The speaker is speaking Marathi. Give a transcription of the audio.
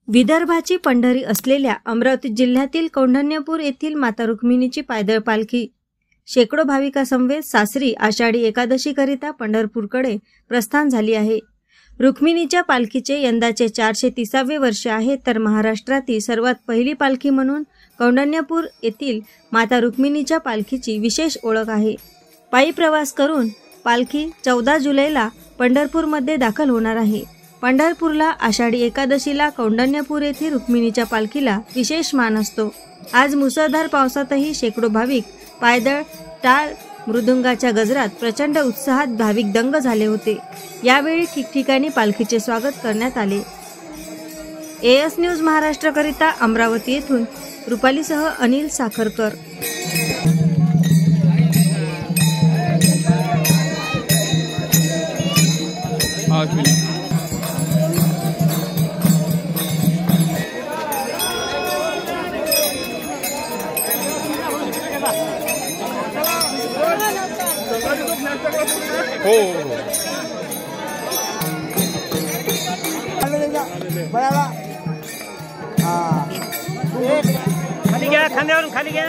विदर्भाची पंढरी असलेल्या अमरावती जिल्ह्यातील कौंढण्यपूर येथील माता रुक्मिणीची पायदळ पालखी शेकडो भाविकांसमवेत सासरी आषाढी एकादशीकरिता पंढरपूरकडे प्रस्थान झाली आहे। रुक्मिणीच्या पालखीचे यंदाचे 430वे वर्ष आहे, तर महाराष्ट्रातील सर्वात पहिली पालखी म्हणून कौंढण्यपूर येथील माता रुक्मिणीच्या पालखीची विशेष ओळख आहे। पायी प्रवास करून पालखी 14 जुलैला पंढरपूरमध्ये दाखल होणार आहे। पंढरपूरला आषाढी एकादशीला कौंढण्यपूर येथे रुक्मिणीच्या पालखीला विशेष मान असतो। आज मुसळधार पावसातही शेकडो भाविक पायदळ टाळ मृदुंगाच्या गजरात प्रचंड उत्साहात भाविक दंग झाले होते। यावेळी ठिकठिकाणी पालखीचे स्वागत करण्यात आले। एएस न्यूज महाराष्ट्र करिता अमरावती येथून रुपालीसह अनिल साखरकर। खाली घ्या, खांद्यावरून खाली घ्या।